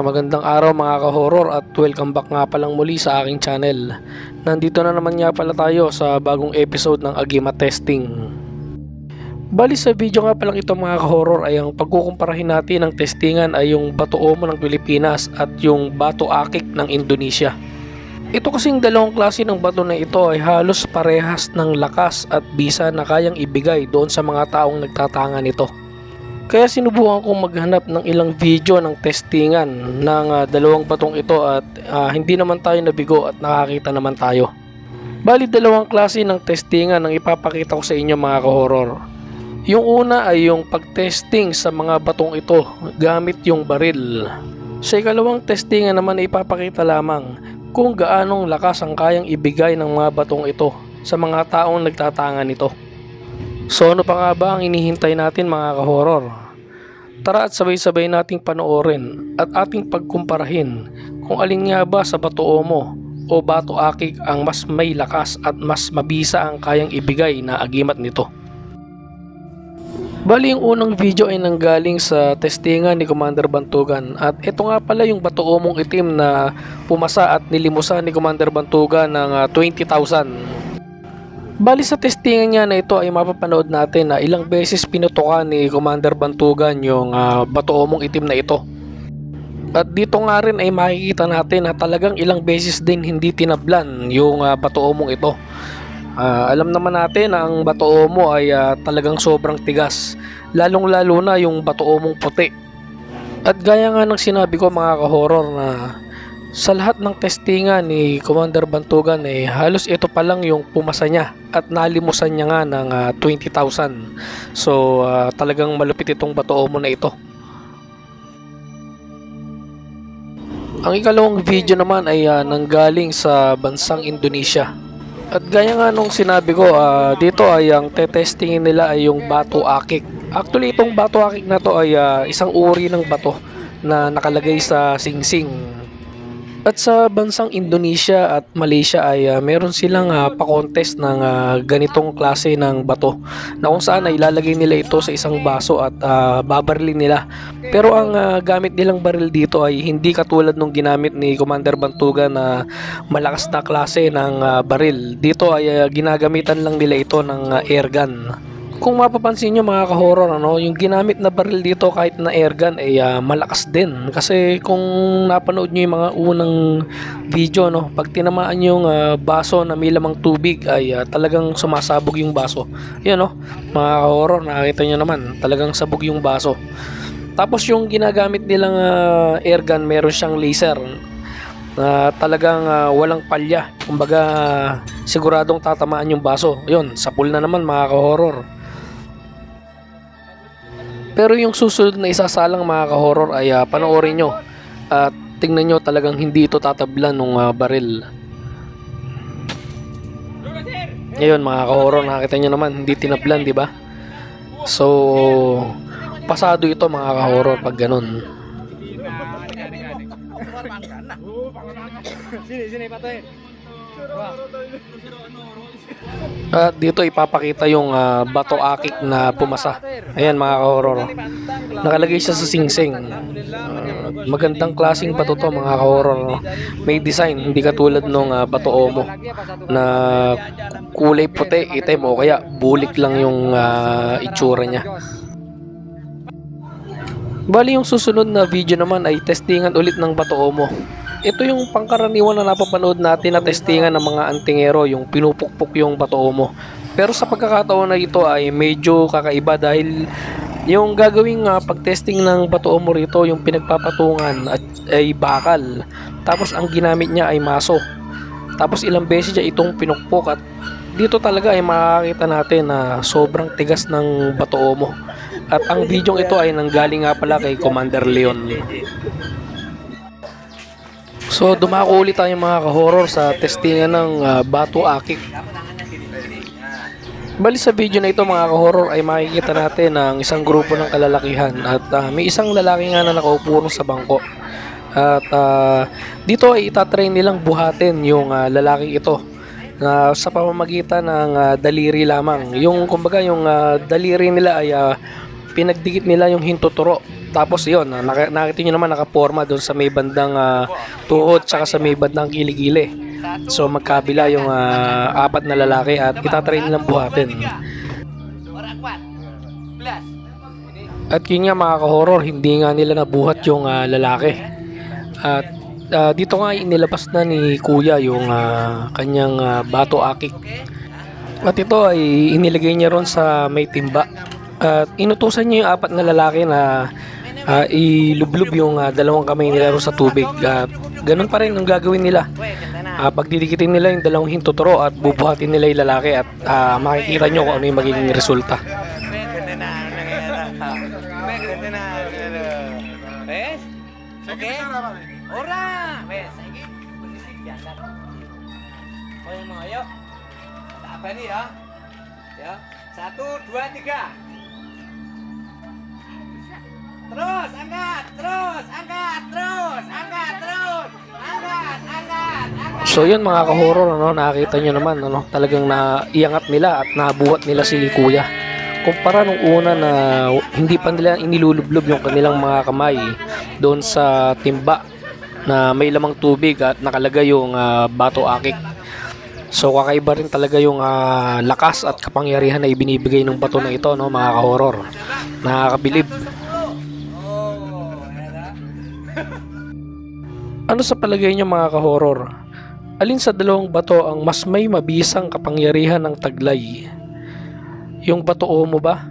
Magandang araw mga ka-horror at welcome back nga palang muli sa aking channel. Nandito na naman nga pala tayo sa bagong episode ng Agima Testing. Bali sa video nga palang ito mga ka-horror ay ang pagkukumparahin natin ng testingan ay yung Bato Omo ng Pilipinas at yung Batu Akik ng Indonesia. Ito kasing dalawang klase ng bato na ito ay halos parehas ng lakas at bisa na kayang ibigay doon sa mga taong nagtatanga nito. Kaya sinubukan kong maghanap ng ilang video ng testingan ng dalawang batong ito at hindi naman tayo nabigo at nakakita naman tayo. Bali dalawang klase ng testingan ang ipapakita ko sa inyo mga ka-horror. Yung una ay yung pag-testing sa mga batong ito gamit yung baril. Sa ikalawang testingan naman ay ipapakita lamang kung gaanong lakas ang kayang ibigay ng mga batong ito sa mga taong nagtatanga nito. So ano pa nga ba ang inihintay natin mga ka-horror? Tara at sabay-sabay nating panoorin at ating pagkumparahin kung alin nga ba sa Bato Omo o Batu Akik ang mas may lakas at mas mabisa ang kayang ibigay na agimat nito. Bali yung unang video ay nanggaling sa testingan ni Commander Bantugan at ito nga pala yung Bato Omong itim na pumasa at nilimusan ni Commander Bantugan ng 20,000. Bali sa testingan niya na ito ay mapapanood natin na ilang beses pinutukan ni Commander Bantugan yung Bato Omong itim na ito. At dito nga rin ay makikita natin na talagang ilang beses din hindi tinablan yung Bato Omong ito. Alam naman natin na ang Bato Omo ay talagang sobrang tigas, lalong lalo na yung Bato Omong puti. At gaya nga ng sinabi ko mga ka-horror na sa lahat ng testingan ni Commander Bantugan halos ito pa lang yung pumasa niya at nalimusan niya nga ng 20,000. So talagang malupit itong Bato Omo na ito. Ang ikalawang video naman ay nanggaling sa bansang Indonesia. At gaya nga nung sinabi ko, dito ay ang tetestingin nila ay yung Batu Akik. Actually itong Batu Akik na to ay isang uri ng bato na nakalagay sa singsing. At sa bansang Indonesia at Malaysia ay meron silang pa-contest ng ganitong klase ng bato na kung saan ay ilalagay nila ito sa isang baso at babarilin nila. Pero ang gamit nilang baril dito ay hindi katulad nung ginamit ni Commander Bantugan na malakas na klase ng baril. Dito ay ginagamitan lang nila ito ng airgun. Kung mapapansin nyo mga ka-horror, yung ginamit na baril dito kahit na airgun ay malakas din. Kasi kung napanood nyo yung mga unang video, pag tinamaan yung baso na may lamang tubig ay talagang sumasabog yung baso. Yan mga ka-horror, nakakita nyo naman, talagang sabog yung baso. Tapos yung ginagamit nilang airgun, meron siyang laser na talagang walang palya. Kumbaga siguradong tatamaan yung baso. Yun, sapul na naman mga ka-horror. Pero yung susunod na isasalang mga ka-horror ay panoorin nyo at tingnan nyo, talagang hindi ito tatablan ng baril. Ngayon mga ka-horror, nakita nyo naman hindi tinablan, di ba? So pasado ito mga ka-horror pag ganun. At dito ipapakita yung Bato Akik na pumasa. Ayan mga ka-horror, nakalagay siya sa singsing. Magandang klaseng bato to mga ka-horror. May design, hindi katulad nung Bato Omo na kulay puti, itim o kaya bulik lang yung itsura niya. Bali yung susunod na video naman ay testingan ulit ng Bato Omo. Ito yung pangkaraniwan na napapanood natin na testingan ng mga antingero, yung pinupukpok yung Bato Omo. Pero sa pagkakataon na ito ay medyo kakaiba dahil yung gagawing pagtesting ng Bato Omo rito, yung pinagpapatungan ay bakal. Tapos ang ginamit niya ay maso. Tapos ilang beses niya itong pinukpok at dito talaga ay makakita natin na sobrang tigas ng Bato Omo. At ang video ito ay nanggaling nga pala kay Commander Leon. So dumako ulit tayo mga ka-horror sa testingan ng Batu Akik. Bali sa video na ito mga ka-horror ay makikita natin ang isang grupo ng kalalakihan at may isang lalaki nga na nakaupo sa bangko. At dito ay itatrain nilang buhatin yung lalaki ito na sa pamamagitan ng daliri lamang. Yung kumbaga yung daliri nila ay pinagdikit nila yung hintuturo. Tapos yun, nakita nyo naman nakaporma doon sa may bandang tuhod tsaka sa may bandang kilikili. So magkabila yung apat na lalaki at itatrain nilang buhatin. At yun nga mga ka-horror, hindi nga nila nabuhat yung lalaki. At dito nga inilabas na ni Kuya yung kanyang bato akik. At ito ay inilagay niya ron sa may timba. At inutusan niya yung apat na lalaki na ilublob yung dalawang kamay nila ron sa tubig. At ganun pa rin ang gagawin nila. Pagdidikitin nila yung dalawang hintuturo at bubuhatin nila yung lalaki at makikita nyo kung ano yung magiging resulta. Okay? Ora! Wes, saiki posisi diangkat. Oh, yang mau, yuk. Apa nih ya? Ya. 1, 2, 3. Terus, angkat, terus, angkat, terus, angkat, terus. Angkat, angkat, angkat. So yun mga ka-horror, nakita nyo naman, talagang naiangat nila at nabuhat nila si Kuya. Kumpara nung una na hindi pa nila inilulublob yung kanilang mga kamay doon sa timba na may lamang tubig at nakalagay yung bato akik. So kakaiba rin talaga yung lakas at kapangyarihan na ibinibigay ng bato na ito, mga ka-horror. Nakakabilib. Ano sa palagay nyo mga ka-horror? Alin sa dalawang bato ang mas may mabisang kapangyarihan ng taglay? Yung bato mo ba?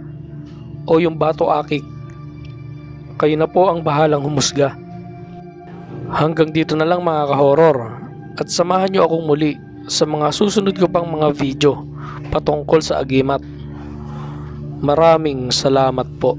O yung bato akik? Kayo na po ang bahalang humusga. Hanggang dito na lang mga ka-horror. At samahan nyo akong muli sa mga susunod ko pang mga video patungkol sa agimat. Maraming salamat po.